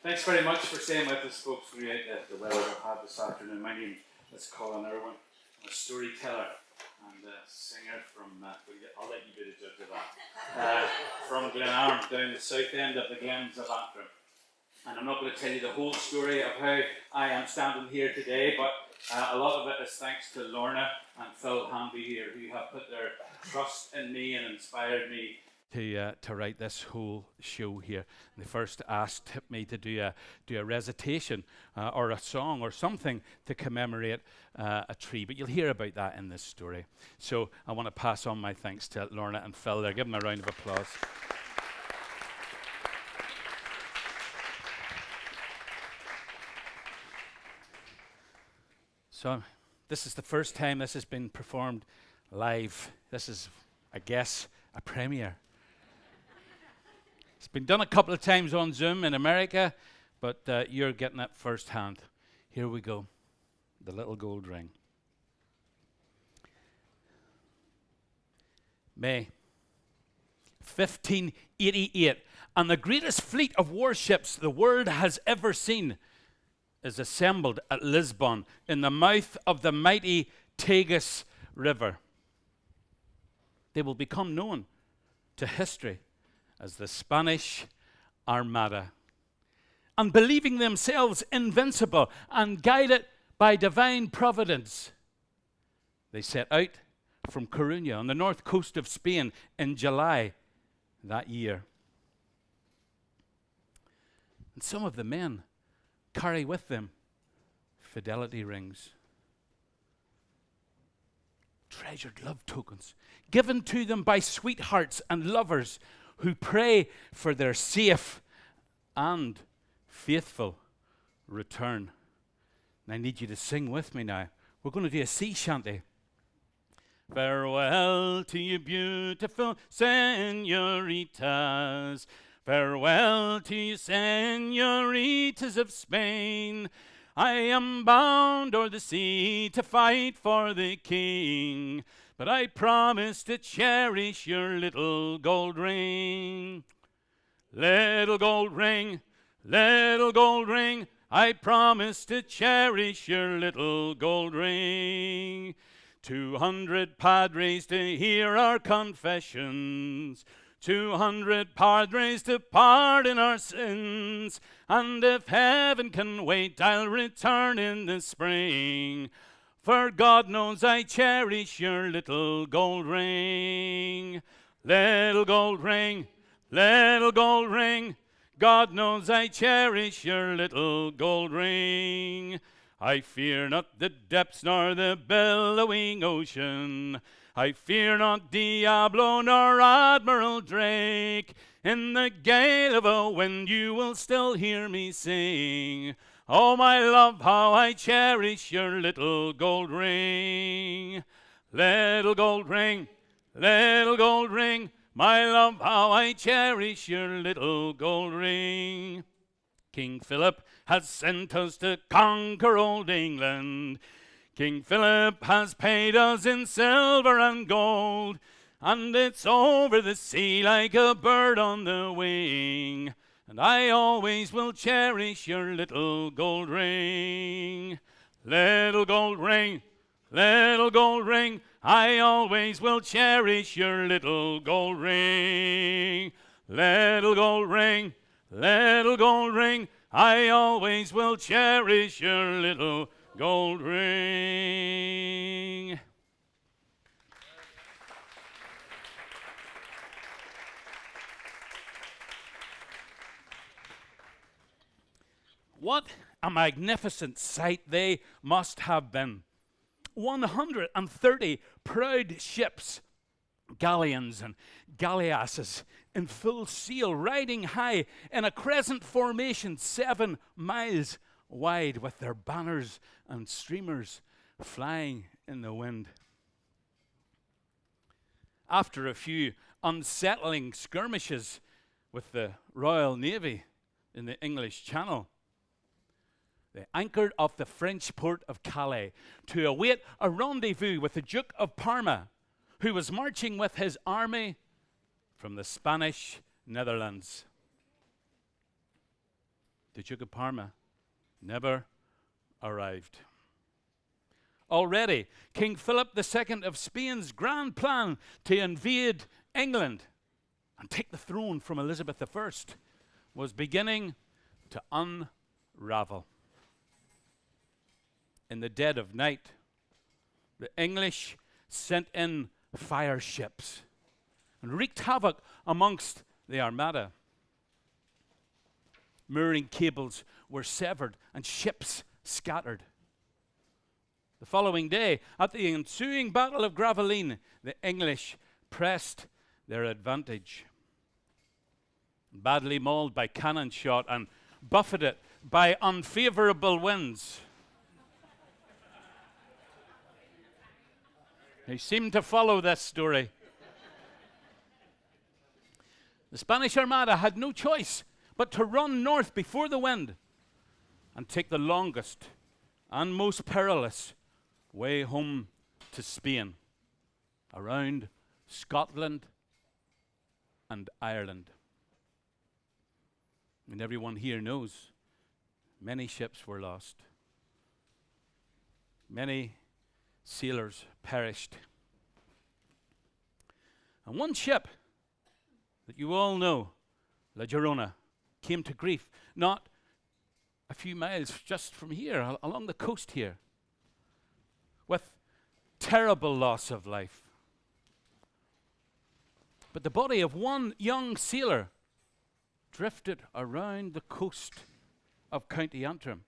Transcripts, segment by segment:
Thanks very much for staying with us, folks, throughout the weather we've had this afternoon. My name is Colin Urwin. I'm a storyteller and a singer from, I'll let you be the judge of that, from Glenarm down the south end of the Glens of Antrim. And I'm not going to tell you the whole story of how I am standing here today, but a lot of it is thanks to Lorna and Phil Hamby here, who have put their trust in me and inspired me to write this whole show here. And they first asked me to do a recitation or a song or something to commemorate a tree, but you'll hear about that in this story. So I want to pass on my thanks to Lorna and Phil there. Give them a round of applause. So this is the first time this has been performed live. This is, I guess, a premiere. It's been done a couple of times on Zoom in America, but you're getting it firsthand. Here we go. The Little Gold Ring. May 1588, and the greatest fleet of warships the world has ever seen is assembled at Lisbon in the mouth of the mighty Tagus River. They will become known to history as the Spanish Armada. And believing themselves invincible and guided by divine providence, they set out from Coruña on the north coast of Spain in July that year. And some of the men carry with them fidelity rings, treasured love tokens given to them by sweethearts and lovers who pray for their safe and faithful return. And I need you to sing with me now. We're going to do a sea shanty. Farewell to you beautiful senoritas. Farewell to you senoritas of Spain. I am bound o'er the sea to fight for the king, but I promise to cherish your little gold ring. Little gold ring, I promise to cherish your little gold ring. 200 padres to hear our confessions, 200 padres to pardon our sins, and if heaven can wait, I'll return in the spring. For God knows I cherish your little gold ring. Little gold ring, God knows I cherish your little gold ring. I fear not the depths nor the billowing ocean. I fear not Diablo nor Admiral Drake. In the gale of a wind you will still hear me sing. Oh, my love, how I cherish your little gold ring. Little gold ring, my love, how I cherish your little gold ring. King Philip has sent us to conquer old England. King Philip has paid us in silver and gold, and it's over the sea like a bird on the wing. And I always will cherish your little gold ring. Little gold ring, I always will cherish your little gold ring. Little gold ring, I always will cherish your little gold ring. What a magnificent sight they must have been. 130 proud ships, galleons and galleasses in full sail, riding high in a crescent formation 7 miles wide, with their banners and streamers flying in the wind. After a few unsettling skirmishes with the Royal Navy in the English Channel, they anchored off the French port of Calais to await a rendezvous with the Duke of Parma, who was marching with his army from the Spanish Netherlands. the Duke of Parma never arrived. Already, King Philip II of Spain's grand plan to invade England and take the throne from Elizabeth I was beginning to unravel. In the dead of night, the English sent in fire ships and wreaked havoc amongst the Armada. Mooring cables were severed and ships scattered. The following day, at the ensuing Battle of Gravelines, the English pressed their advantage. Badly mauled by cannon shot and buffeted by unfavorable winds, they seem to follow this story. The Spanish Armada had no choice but to run north before the wind and take the longest and most perilous way home to Spain, around Scotland and Ireland. And everyone here knows many ships were lost. Many sailors perished. And one ship that you all know, La Llorona, came to grief not a few miles just from here, along the coast here, with terrible loss of life. But the body of one young sailor drifted around the coast of County Antrim.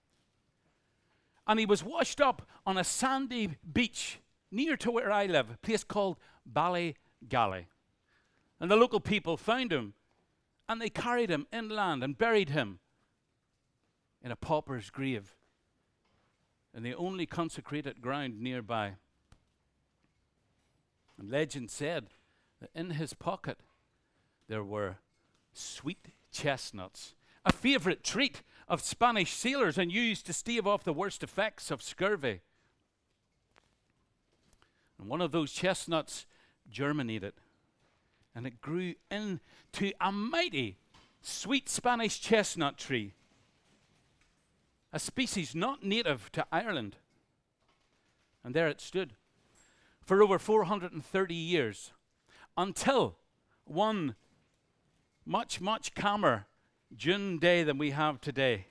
And he was washed up on a sandy beach near to where I live, a place called Ballygally. And the local people found him, and they carried him inland and buried him in a pauper's grave in the only consecrated ground nearby. And legend said that in his pocket there were sweet chestnuts, a favorite treat of Spanish sailors and used to stave off the worst effects of scurvy. And one of those chestnuts germinated, and it grew into a mighty sweet Spanish chestnut tree, a species not native to Ireland. And there it stood for over 430 years, until one much, much calmer June day than we have today.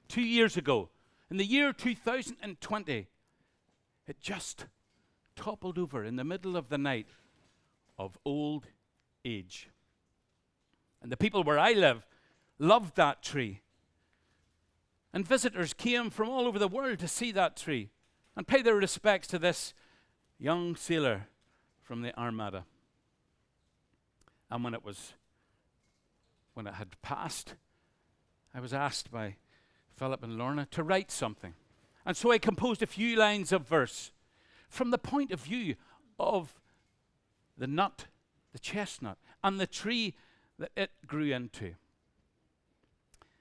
2 years ago, in the year 2020, it just toppled over in the middle of the night of old age. And the people where I live loved that tree. And visitors came from all over the world to see that tree and pay their respects to this young sailor from the Armada. And when it had passed, I was asked by Philip and Lorna to write something. And so I composed a few lines of verse from the point of view of the nut, the chestnut, and the tree that it grew into.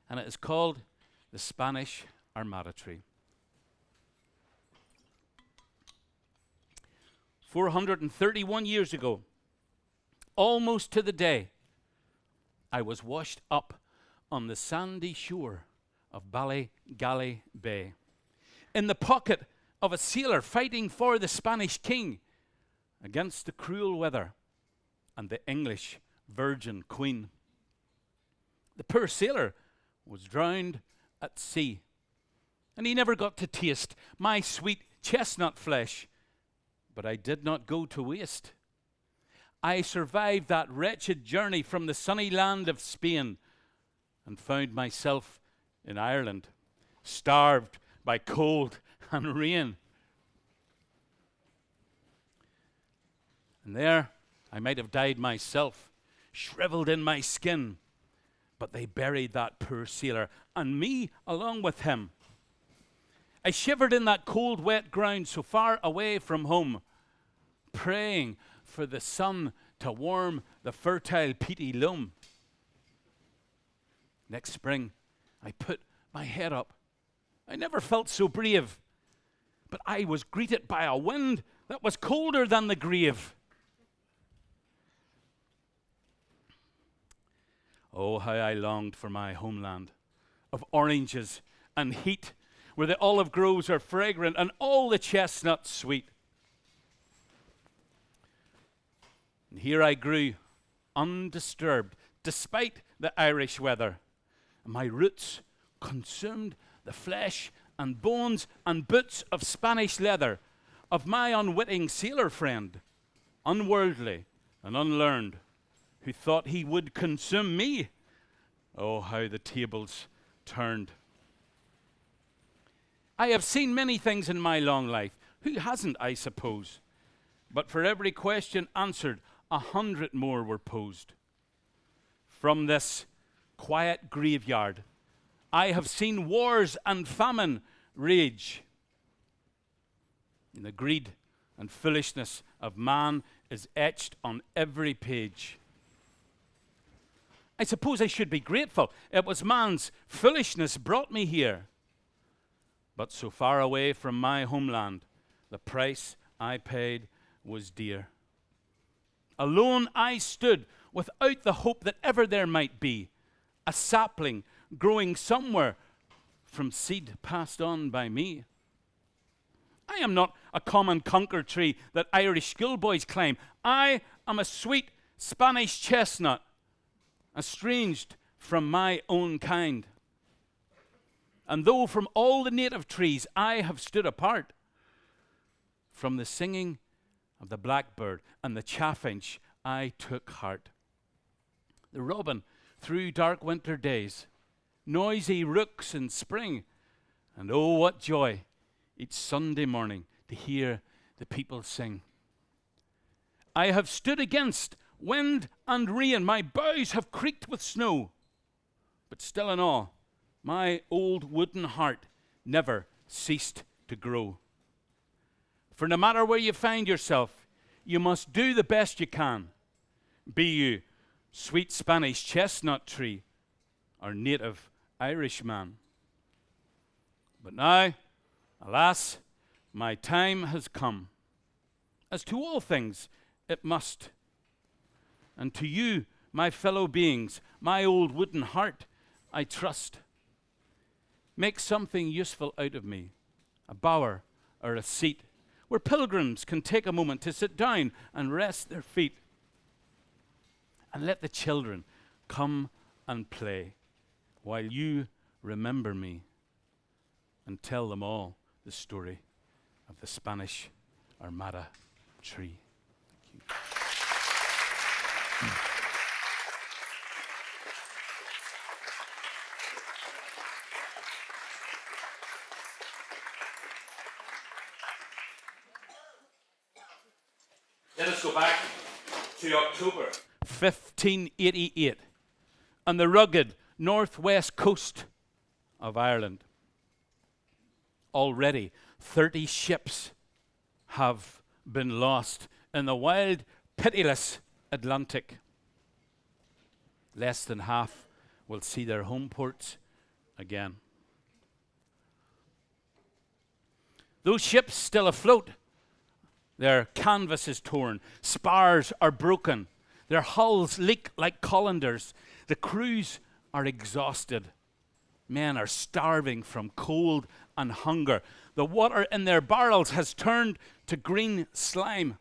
And it is called the Spanish Armada tree. 431 years ago, almost to the day, I was washed up on the sandy shore of Ballygally Bay, in the pocket of a sailor fighting for the Spanish king against the cruel weather and the English Virgin Queen. The poor sailor was drowned at sea, and he never got to taste my sweet chestnut flesh, but I did not go to waste. I survived that wretched journey from the sunny land of Spain and found myself in Ireland, starved by cold and rain. And there I might have died myself, shriveled in my skin, but they buried that poor sailor and me along with him. I shivered in that cold, wet ground so far away from home, praying for the sun to warm the fertile peaty loam. Next spring, I put my head up. I never felt so brave, but I was greeted by a wind that was colder than the grave. Oh, how I longed for my homeland of oranges and heat, where the olive groves are fragrant and all the chestnuts sweet. And here I grew, undisturbed, despite the Irish weather. And my roots consumed the flesh and bones and boots of Spanish leather of my unwitting sailor friend, unworldly and unlearned, who thought he would consume me. Oh, how the tables turned. I have seen many things in my long life. Who hasn't, I suppose? But for every question answered, 100 more were posed. From this quiet graveyard, I have seen wars and famine rage. And the greed and foolishness of man is etched on every page. I suppose I should be grateful. It was man's foolishness brought me here. But so far away from my homeland, the price I paid was dear. Alone I stood, without the hope that ever there might be a sapling growing somewhere from seed passed on by me. I am not a common conker tree that Irish schoolboys climb. I am a sweet Spanish chestnut, estranged from my own kind. And though from all the native trees I have stood apart, from the singing of the blackbird and the chaffinch I took heart. The robin through dark winter days, noisy rooks in spring, and oh, what joy each Sunday morning to hear the people sing. I have stood against wind and rain, my boughs have creaked with snow, but still in all, my old wooden heart never ceased to grow. For no matter where you find yourself, you must do the best you can. Be you sweet Spanish chestnut tree or native Irish man. But now, alas, my time has come. As to all things, it must. And to you, my fellow beings, my old wooden heart, I trust. Make something useful out of me, a bower or a seat, where pilgrims can take a moment to sit down and rest their feet. And let the children come and play while you remember me and tell them all the story of the Spanish Armada tree. Thank you. Let us go back to October 1588 on the rugged northwest coast of Ireland. Already 30 ships have been lost in the wild, pitiless Atlantic. Less than half will see their home ports again. Those ships still afloat. Their canvas is torn, spars are broken, their hulls leak like colanders. The crews are exhausted. Men are starving from cold and hunger. The water in their barrels has turned to green slime.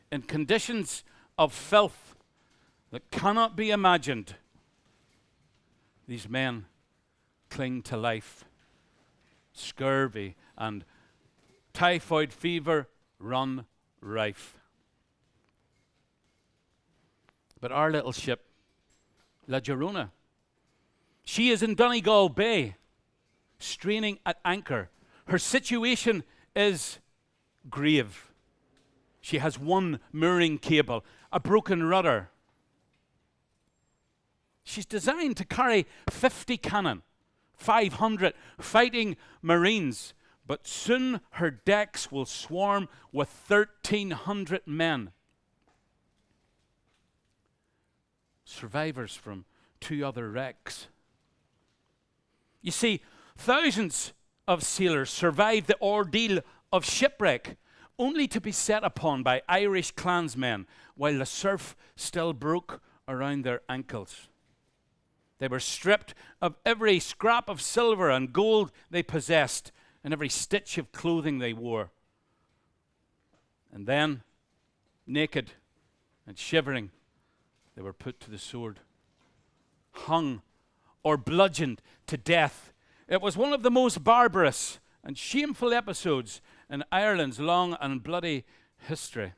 In conditions of filth that cannot be imagined, these men cling to life. Scurvy and typhoid fever run rife. But our little ship, La Girona, she is in Donegal Bay, straining at anchor. Her situation is grave. She has one mooring cable, a broken rudder. She's designed to carry 50 cannon, 500 fighting marines, but soon her decks will swarm with 1,300 men. Survivors from 2 other wrecks. You see, thousands of sailors survived the ordeal of shipwreck, only to be set upon by Irish clansmen while the surf still broke around their ankles. They were stripped of every scrap of silver and gold they possessed and every stitch of clothing they wore. And then, naked and shivering, they were put to the sword, hung or bludgeoned to death. It was one of the most barbarous and shameful episodes in Ireland's long and bloody history.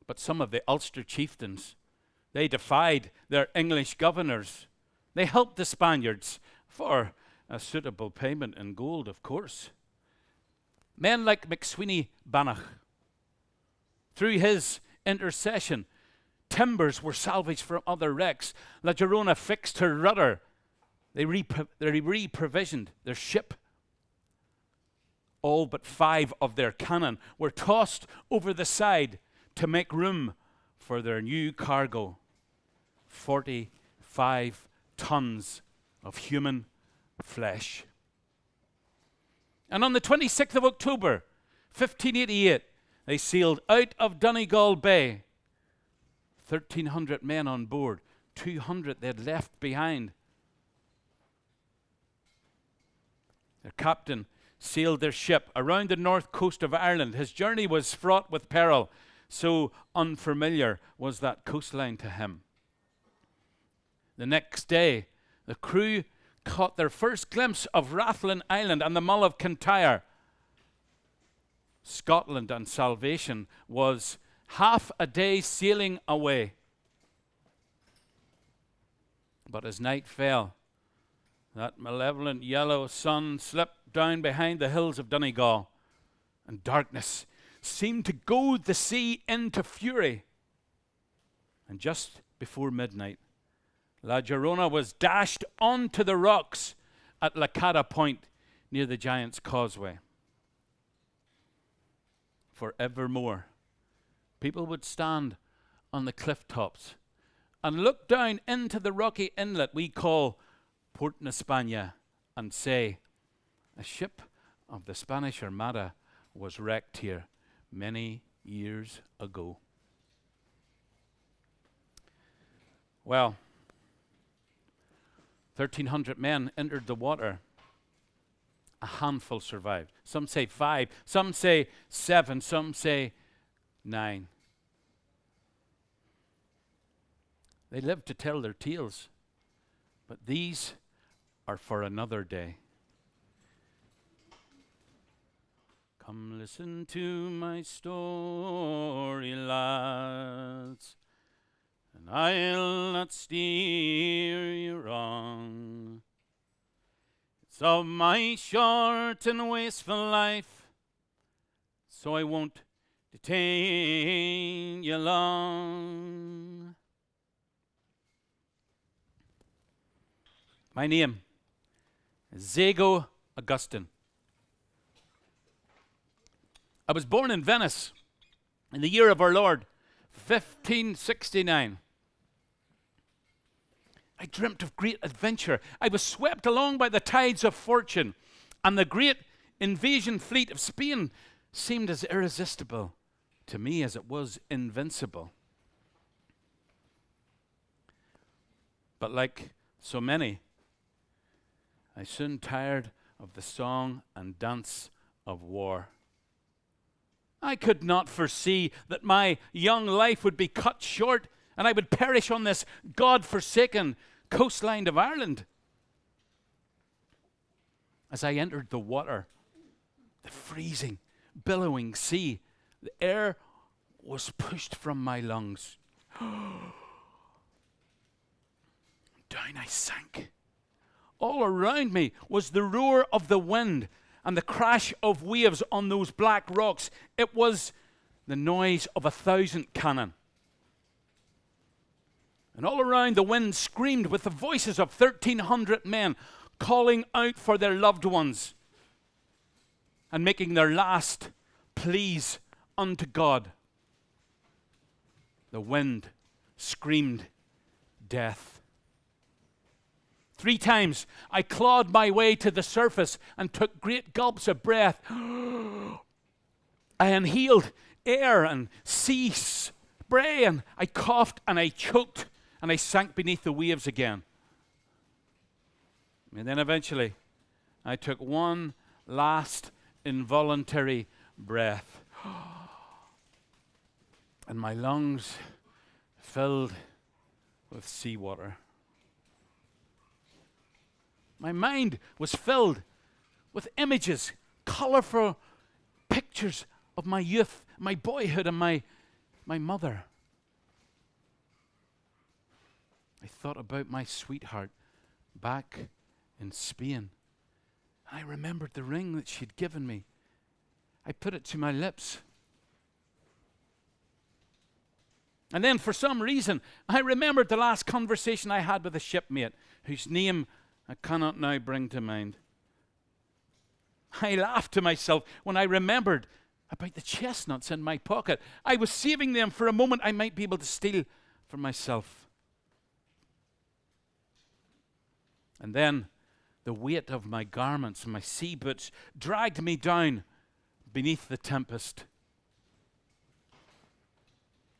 But some of the Ulster chieftains, they defied their English governors. They helped the Spaniards for a suitable payment in gold, of course. Men like McSweeney Banach, through his intercession, timbers were salvaged from other wrecks. La Llorona fixed her rudder. They re-provisioned their ship. All but 5 of their cannon were tossed over the side to make room for their new cargo. 45 tons of human flesh. And on the 26th of October, 1588, they sailed out of Donegal Bay. 1,300 men on board, 200 they had left behind. Their captain sailed their ship around the north coast of Ireland. His journey was fraught with peril, so unfamiliar was that coastline to him. The next day, the crew caught their first glimpse of Rathlin Island and the Mull of Kintyre. Scotland and salvation was half a day sailing away. But as night fell, that malevolent yellow sun slipped down behind the hills of Donegal, and darkness seemed to goad the sea into fury. And just before midnight, La Llorona was dashed onto the rocks at Lacada Point near the Giant's Causeway. Forevermore, people would stand on the cliff tops and look down into the rocky inlet we call Port na España and say, a ship of the Spanish Armada was wrecked here many years ago. Well, 1,300 men entered the water. A handful survived. Some say 5, some say 7, some say 9. They lived to tell their tales, but these are for another day. Come listen to my story, lads, and I'll not steer you wrong. It's of my short and wasteful life, so I won't detain you long. My name is Zago Augustine. I was born in Venice in the year of our Lord, 1569. I dreamt of great adventure. I was swept along by the tides of fortune, and the great invasion fleet of Spain seemed as irresistible to me as it was invincible. But like so many, I soon tired of the song and dance of war. I could not foresee that my young life would be cut short and I would perish on this God-forsaken coastline of Ireland. As I entered the water, the freezing, billowing sea, the air was pushed from my lungs. Down I sank. All around me was the roar of the wind and the crash of waves on those black rocks. It was the noise of 1,000 cannon. And all around the wind screamed with the voices of 1,300 men calling out for their loved ones and making their last pleas unto God. The wind screamed death. 3 times I clawed my way to the surface and took great gulps of breath. I inhaled air and sea spray, and I coughed and I choked and I sank beneath the waves again. And then eventually, I took one last involuntary breath. And my lungs filled with seawater. My mind was filled with images, colorful pictures of my youth, my boyhood, and my mother. I thought about my sweetheart back in Spain. I remembered the ring that she'd given me. I put it to my lips. And then for some reason, I remembered the last conversation I had with a shipmate, whose name I cannot now bring to mind. I laughed to myself when I remembered about the chestnuts in my pocket. I was saving them for a moment I might be able to steal for myself. And then the weight of my garments and my sea boots dragged me down beneath the tempest.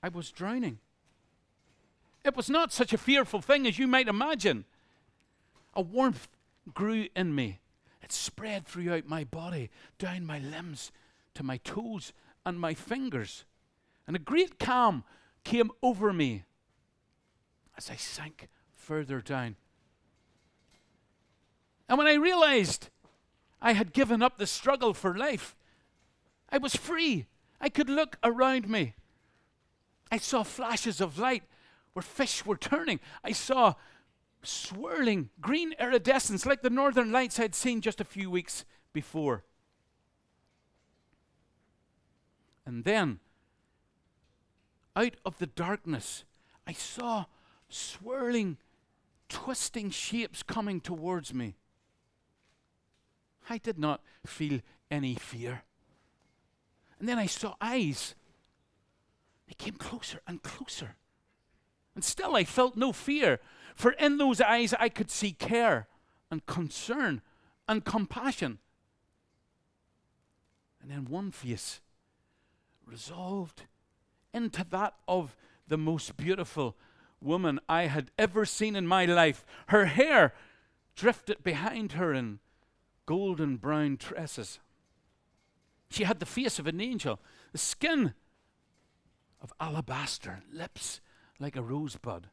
I was drowning. It was not such a fearful thing as you might imagine. A warmth grew in me. It spread throughout my body, down my limbs, to my toes and my fingers. And a great calm came over me as I sank further down. And when I realized I had given up the struggle for life, I was free. I could look around me. I saw flashes of light where fish were turning. I saw swirling green iridescence like the northern lights I'd seen just a few weeks before. And then, out of the darkness, I saw swirling, twisting shapes coming towards me. I did not feel any fear. And then I saw eyes. They came closer and closer. And still I felt no fear, for in those eyes I could see care and concern and compassion. And then one face resolved into that of the most beautiful woman I had ever seen in my life. Her hair drifted behind her in golden brown tresses. She had the face of an angel, the skin of alabaster, lips like a rosebud.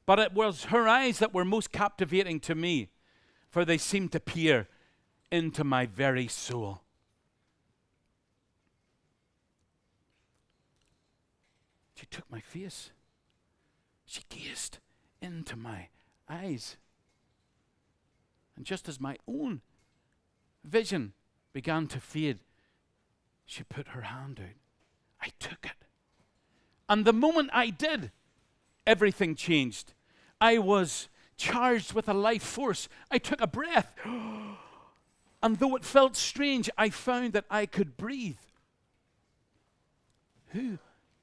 But it was her eyes that were most captivating to me, for they seemed to peer into my very soul. She took my face. She gazed into my eyes. And just as my own vision began to fade, she put her hand out. I took it. And the moment I did, everything changed. I was charged with a life force. I took a breath. And though it felt strange, I found that I could breathe. "Who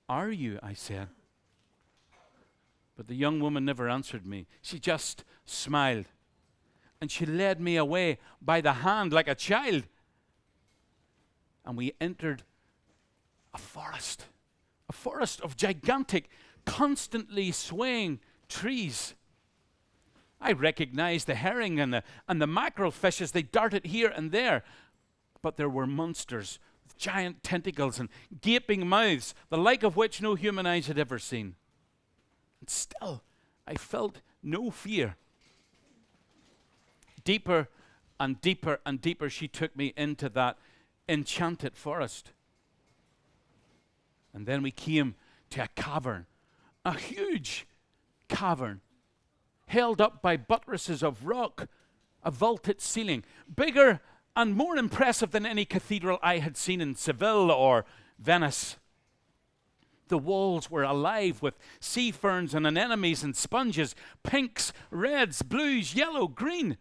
are you?" I said. But the young woman never answered me. She just smiled. And she led me away by the hand like a child. And we entered a forest of gigantic, constantly swaying trees. I recognized the herring and the mackerel fish as they darted here and there. But there were monsters with giant tentacles and gaping mouths, the like of which no human eyes had ever seen. And still, I felt no fear. Deeper and deeper and deeper, she took me into that enchanted forest. And then we came to a cavern, a huge cavern, held up by buttresses of rock, a vaulted ceiling, bigger and more impressive than any cathedral I had seen in Seville or Venice. The walls were alive with sea ferns and anemones and sponges, pinks, reds, blues, yellow, green,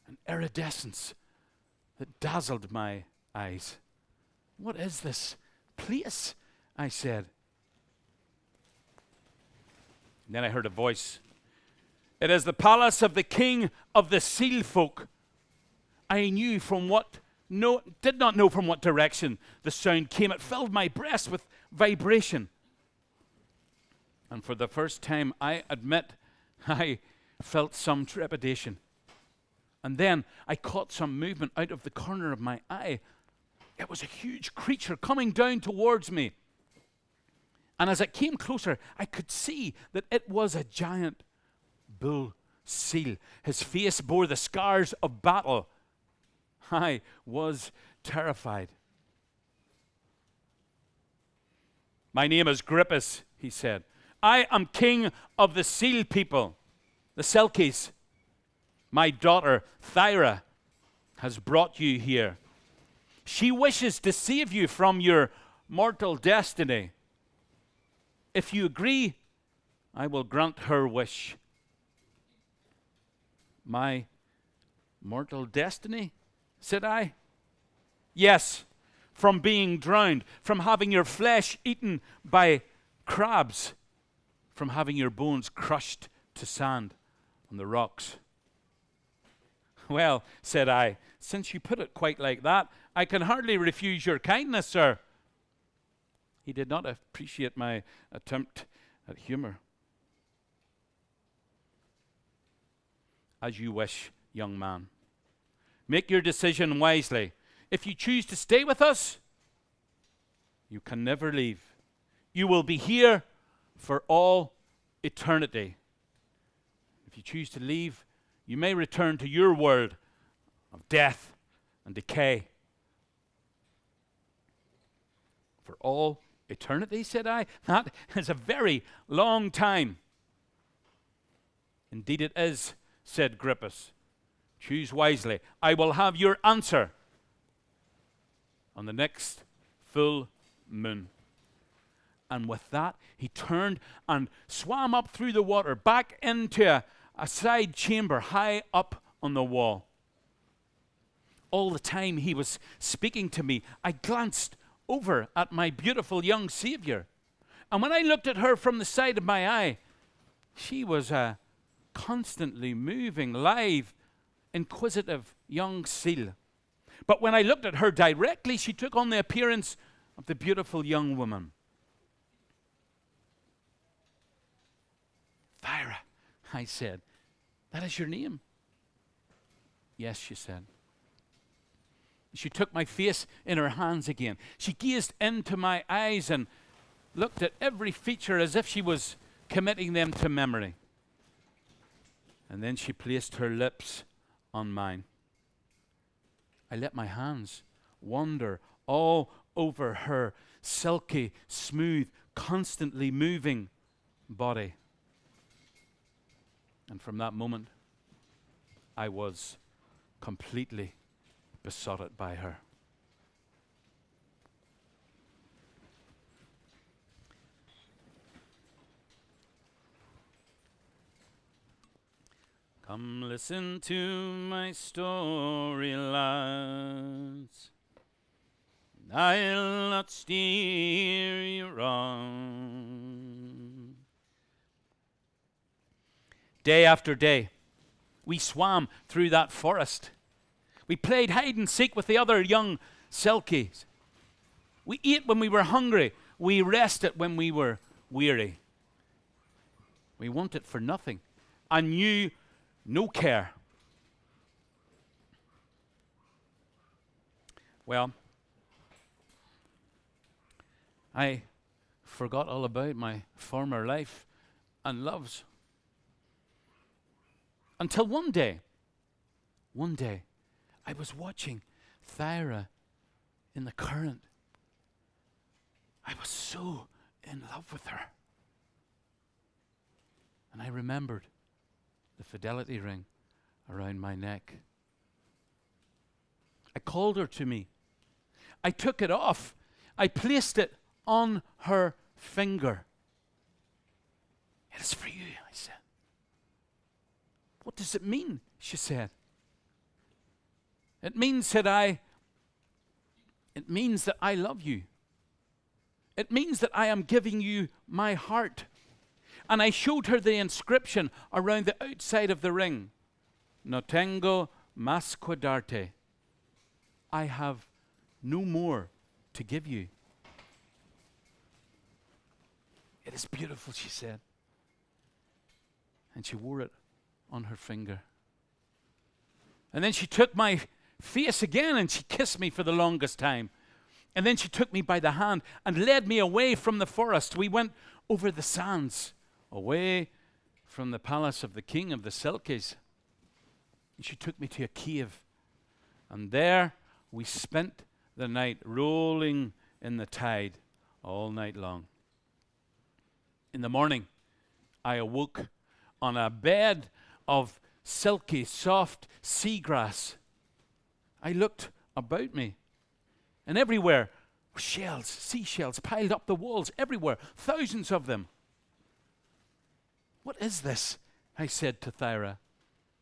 an iridescence that dazzled my eyes. "What is this place?" I said. And then I heard a voice. "It is the palace of the king of the seal folk." I knew from what, did not know from what direction the sound came. It filled my breast with vibration. And for the first time, I admit, I felt some trepidation. And then I caught some movement out of the corner of my eye. It was a huge creature coming down towards me. And as it came closer, I could see that it was a giant bull seal. His face bore the scars of battle. I was terrified. My name is Grippus, he said. I am king of the seal people, the selkies. My daughter, Thyra, has brought you here. She wishes to save you from your mortal destiny. If you agree, I will grant her wish. My mortal destiny? Said I. Yes, from being drowned, from having your flesh eaten by crabs, from having your bones crushed to sand on the rocks. Well, said I, since you put it quite like that, I can hardly refuse your kindness, sir. He did not appreciate my attempt at humor. As you wish, young man. Make your decision wisely. If you choose to stay with us, you can never leave. You will be here for all eternity. If you choose to leave, you may return to your world of death and decay. For all eternity, said I? That is a very long time. Indeed it is, said Grippus. Choose wisely. I will have your answer on the next full moon. And with that, he turned and swam up through the water, back into a side chamber high up on the wall. All the time he was speaking to me, I glanced over at my beautiful young savior. And when I looked at her from the side of my eye, she was a constantly moving, live, inquisitive young seal. But when I looked at her directly, she took on the appearance of the beautiful young woman. Thyra, I said, that is your name? Yes, she said. She took my face in her hands again. She gazed into my eyes and looked at every feature as if she was committing them to memory. And then she placed her lips on mine. I let my hands wander all over her silky, smooth, constantly moving body. And from that moment, I was completely besotted by her. Come listen to my story, lads. I'll not steer you wrong. Day after day, we swam through that forest. We played hide and seek with the other young selkies. We ate when we were hungry. We rested when we were weary. We wanted for nothing and knew no care. Well, I forgot all about my former life and loves. Until one day, I was watching Thyra in the current. I was so in love with her. And I remembered the fidelity ring around my neck. I called her to me. I took it off. I placed it on her finger. It is for you, I said. What does it mean? She said. It means, said I, it means that I love you. It means that I am giving you my heart. And I showed her the inscription around the outside of the ring. No tengo más que darte. I have no more to give you. It is beautiful, she said. And she wore it on her finger. And then she took my face again and she kissed me for the longest time. And then she took me by the hand and led me away from the forest. We went over the sands, away from the palace of the king of the selkies. And she took me to a cave. And there we spent the night rolling in the tide all night long. In the morning, I awoke on a bed of silky, soft seagrass. I looked about me, and everywhere were shells, seashells piled up the walls, everywhere, thousands of them. What is this? I said to Thyra.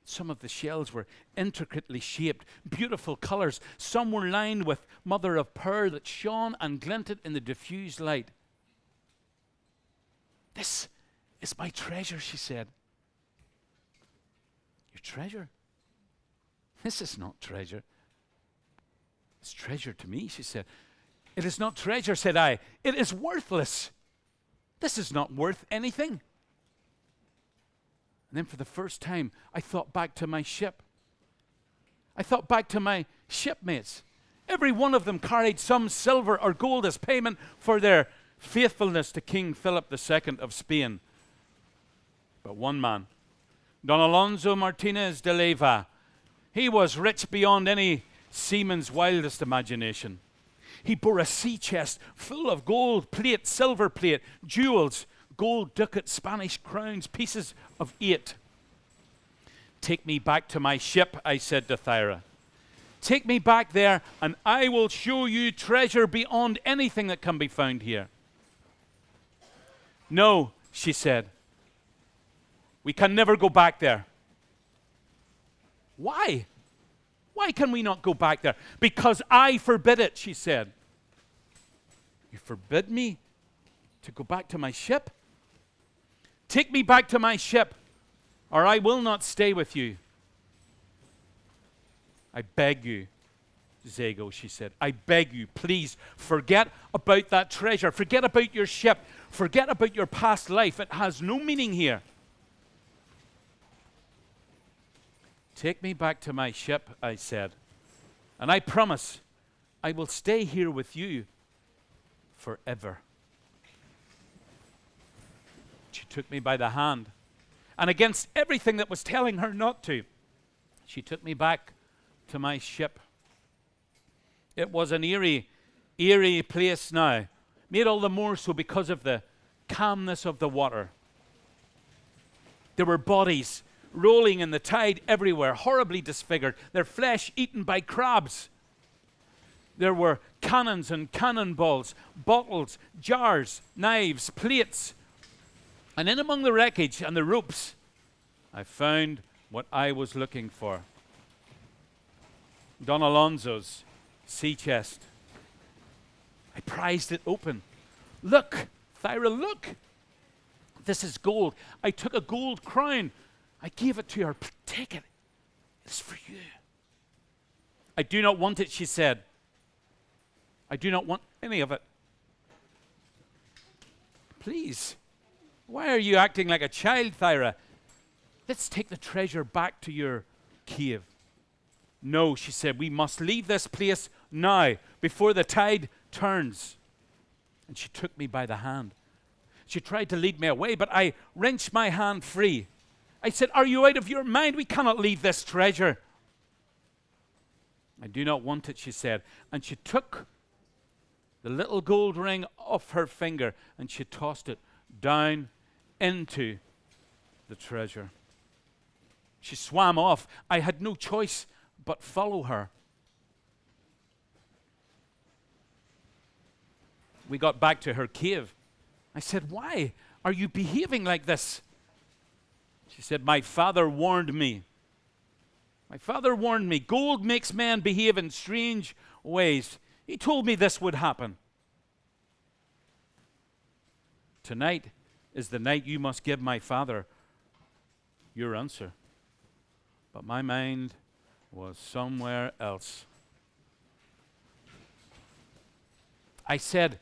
Some of the shells were intricately shaped, beautiful colors. Some were lined with mother of pearl that shone and glinted in the diffused light. This is my treasure, she said. Your treasure? This is not treasure. It's treasure to me, she said. It is not treasure, said I. It is worthless. This is not worth anything. And then for the first time, I thought back to my ship. I thought back to my shipmates. Every one of them carried some silver or gold as payment for their faithfulness to King Philip II of Spain. But one man, Don Alonso Martinez de Leyva, he was rich beyond any seaman's wildest imagination. He bore a sea chest full of gold plate, silver plate, jewels, gold ducat, Spanish crowns, pieces of 8. Take me back to my ship, I said to Thyra. Take me back there, and I will show you treasure beyond anything that can be found here. No, she said. We can never go back there. Why? Why can we not go back there? Because I forbid it, she said. You forbid me to go back to my ship? Take me back to my ship, or I will not stay with you. I beg you, Zago, she said. I beg you, please, forget about that treasure. Forget about your ship. Forget about your past life. It has no meaning here. Take me back to my ship, I said, and I promise I will stay here with you forever. She took me by the hand, and against everything that was telling her not to, she took me back to my ship. It was an eerie place now, made all the more so because of the calmness of the water. There were bodies rolling in the tide everywhere, horribly disfigured, their flesh eaten by crabs. There were cannons and cannonballs, bottles, jars, knives, plates. And in among the wreckage and the ropes, I found what I was looking for. Don Alonso's sea chest. I prized it open. Look, Thyra, look. This is gold. I took a gold crown. I gave it to her. Take it. It's for you. I do not want it, she said. I do not want any of it. Please. Why are you acting like a child, Thyra? Let's take the treasure back to your cave. No, she said, we must leave this place now, before the tide turns. And she took me by the hand. She tried to lead me away, but I wrenched my hand free. I said, are you out of your mind? We cannot leave this treasure. I do not want it, she said. And she took the little gold ring off her finger and she tossed it down into the treasure. She swam off. I had no choice but follow her. We got back to her cave. I said, why are you behaving like this? She said, my father warned me. My father warned me. Gold makes men behave in strange ways. He told me this would happen. Tonight is the night you must give my father your answer. But my mind was somewhere else. I said,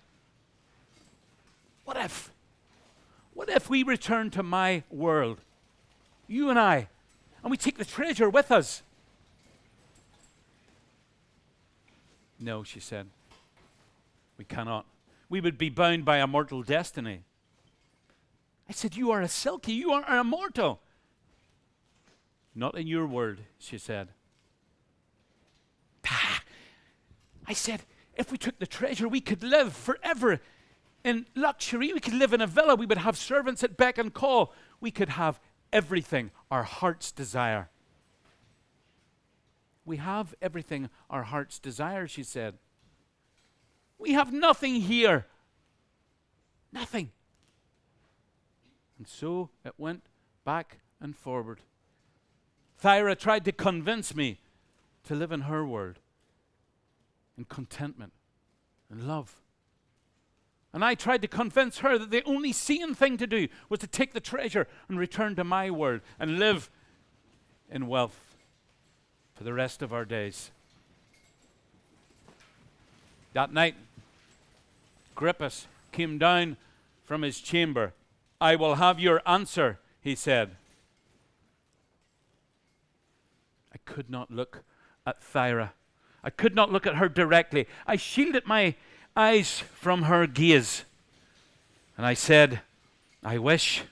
what if What if we return to my world, you and I, and we take the treasure with us? No, she said. We cannot. We would be bound by a mortal destiny. I said, you are a selkie. You are a mortal. Not in your word, she said. I said, if we took the treasure, we could live forever in luxury. We could live in a villa. We would have servants at beck and call. We could have everything our hearts desire. We have everything our hearts desire, she said. We have nothing here. Nothing. And so it went back and forward. Thyra tried to convince me to live in her world, in contentment and love. And I tried to convince her that the only sane thing to do was to take the treasure and return to my world and live in wealth for the rest of our days. That night, Grippus came down from his chamber. I will have your answer, he said. I could not look at Thyra. I could not look at her directly. I shielded my eyes from her gaze. And I said, I wish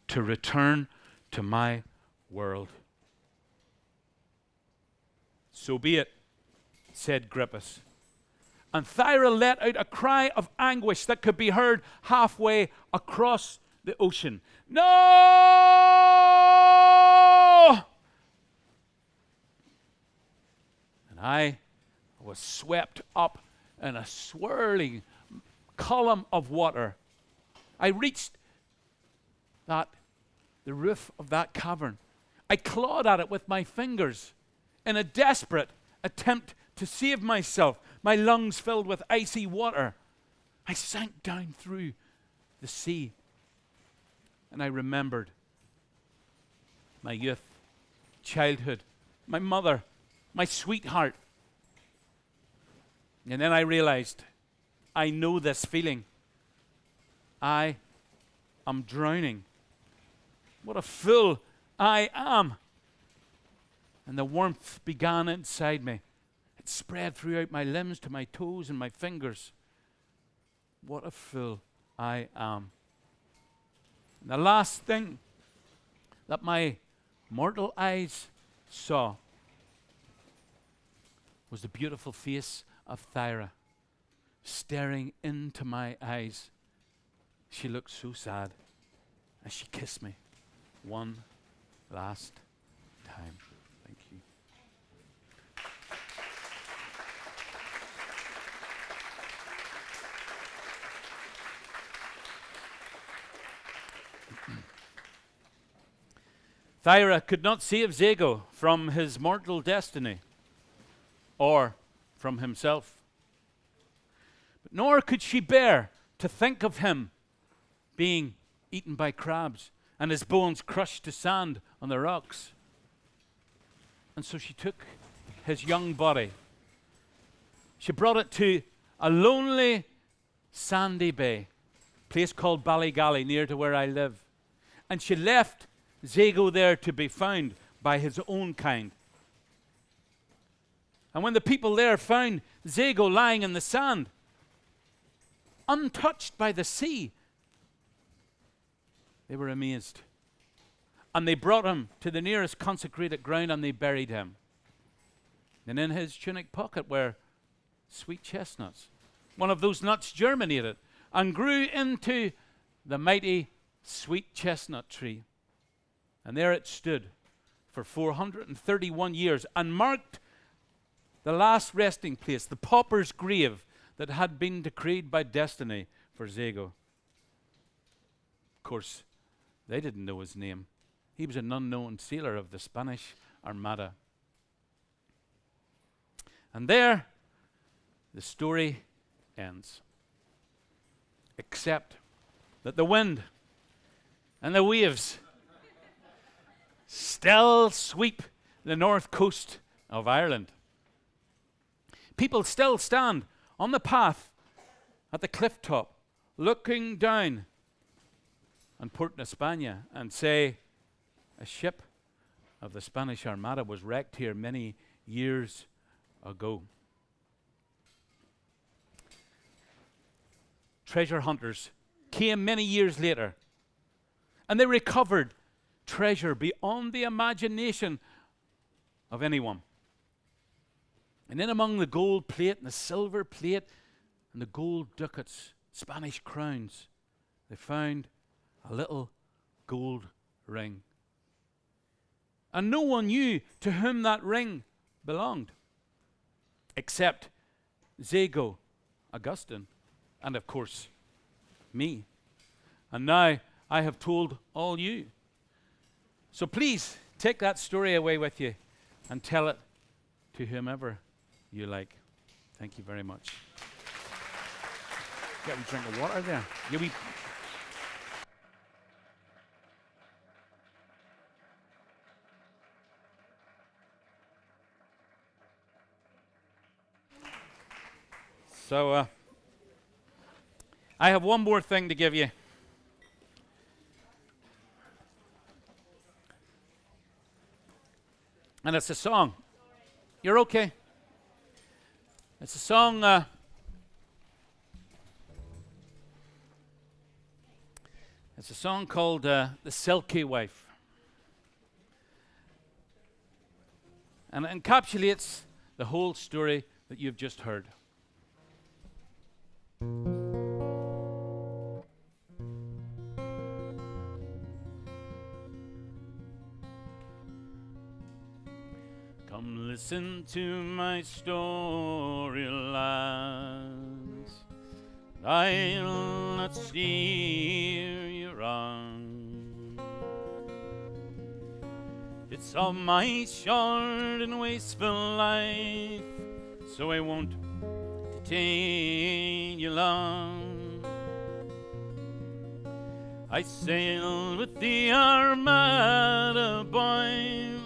to return to my world. So be it, said Grippus. And Thyra let out a cry of anguish that could be heard halfway across the ocean. No! And I was swept up in a swirling column of water. I reached the roof of that cavern. I clawed at it with my fingers in a desperate attempt to save myself, my lungs filled with icy water. I sank down through the sea, and I remembered my youth, childhood, my mother, my sweetheart. And then I realized, I know this feeling. I am drowning. What a fool I am. And the warmth began inside me. It spread throughout my limbs to my toes and my fingers. What a fool I am. And the last thing that my mortal eyes saw was the beautiful face of Thyra staring into my eyes. She looked so sad as she kissed me one last time. Thank you. Thyra could not save Zago from his mortal destiny or from himself. But nor could she bear to think of him being eaten by crabs and his bones crushed to sand on the rocks. And so she took his young body. She brought it to a lonely sandy bay, place called Ballygally, near to where I live. And she left Zago there to be found by his own kind. And when the people there found Zago lying in the sand, untouched by the sea, they were amazed. And they brought him to the nearest consecrated ground and they buried him. And in his tunic pocket were sweet chestnuts. One of those nuts germinated and grew into the mighty sweet chestnut tree. And there it stood for 431 years and marked the last resting place, the pauper's grave that had been decreed by destiny for Zago. Of course, they didn't know his name. He was an unknown sailor of the Spanish Armada. And there, the story ends. Except that the wind and the waves still sweep the north coast of Ireland. People still stand on the path at the cliff top, looking down on Port España and say, a ship of the Spanish Armada was wrecked here many years ago. Treasure hunters came many years later, and they recovered treasure beyond the imagination of anyone. And then among the gold plate and the silver plate and the gold ducats, Spanish crowns, they found a little gold ring. And no one knew to whom that ring belonged, except Zago, Augustine, and of course, me. And now I have told all you. So please take that story away with you and tell it to whomever you like. Thank you very much. Get a drink of water there. So I have one more thing to give you. And it's a song. You're okay? It's a song. It's a song called "The Selkie Wife," and it encapsulates the whole story that you've just heard. Come listen to my story, lads. I'll not steer you wrong. It's of my short and wasteful life, so I won't detain you long. I sailed with the Armada boys.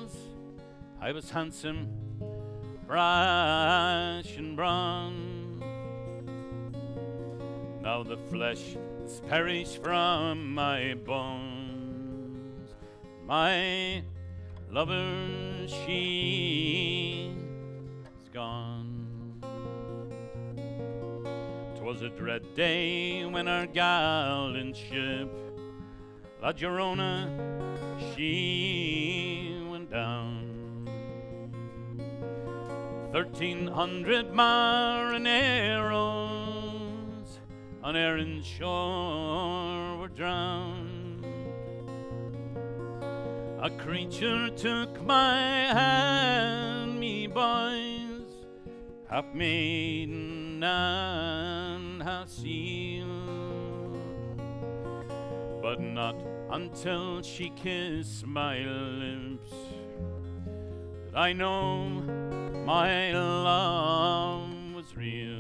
I was handsome, brash and brawn. Now the flesh has perished from my bones. My lover, she is gone. 'Twas a dread day when our gallant ship, La Llorona, she went down. 1,300 marineros on Erin's shore were drowned. A creature took my hand, me boys, half maiden and half seal, but not until she kissed my lips did I know my love was real.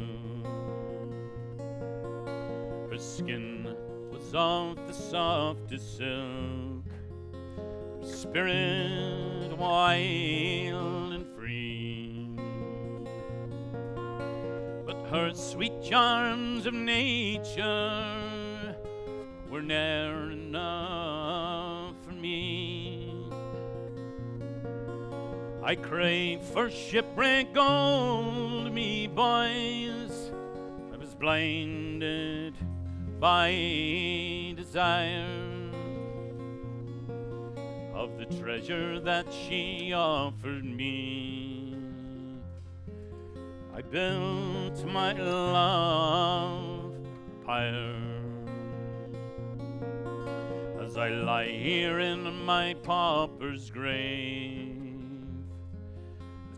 Her skin was of the softest silk, her spirit wild and free, but her sweet charms of nature were ne'er enough for me. I crave for shipwreck gold, me boys. I was blinded by desire of the treasure that she offered me. I built my love a pyre as I lie here in my pauper's grave.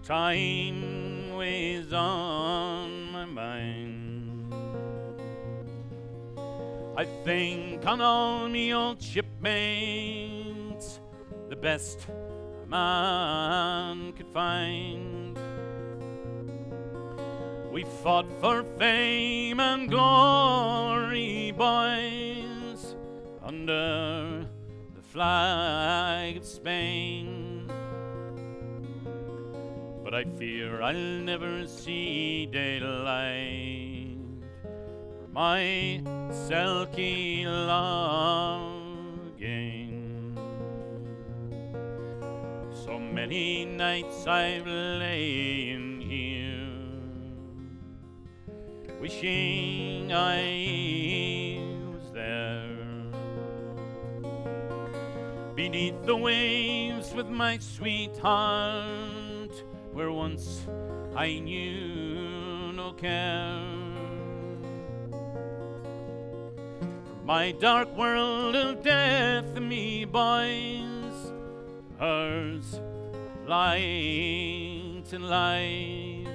Time weighs on my mind. I think on all me old shipmates, the best a man could find. We fought for fame and glory, boys, under the flag of Spain. But I fear I'll never see daylight, for my selkie longing. So many nights I've lain here, wishing I was there, beneath the waves with my sweetheart, where once I knew no care. My dark world of death, me boys, hers light and life.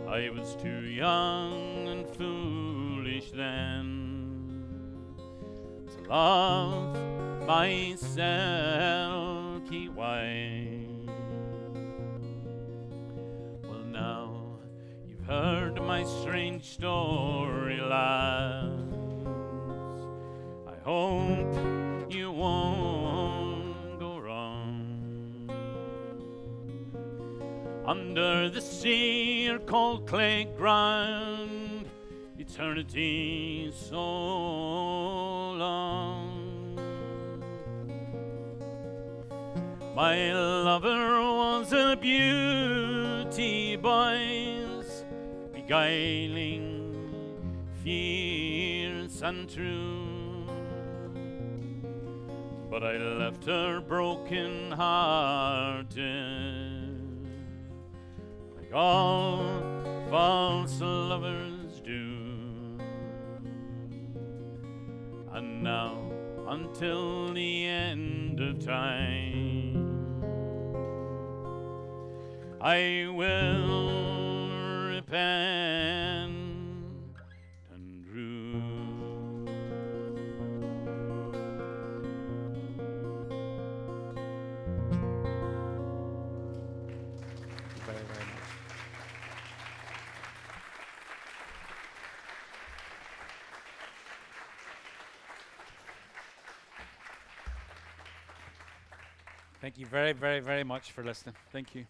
I was too young and foolish then to love my selkie wife. Well, now you've heard my strange story, lads. I hope you won't go wrong. Under the sea or cold clay ground, eternity so long. My lover was a beauty, boys, beguiling, fierce and true. But I left her broken hearted, like all false lovers do. And now, until the end of time, I will repent and rue. Very, very much. Thank you very, very, very much for listening. Thank you.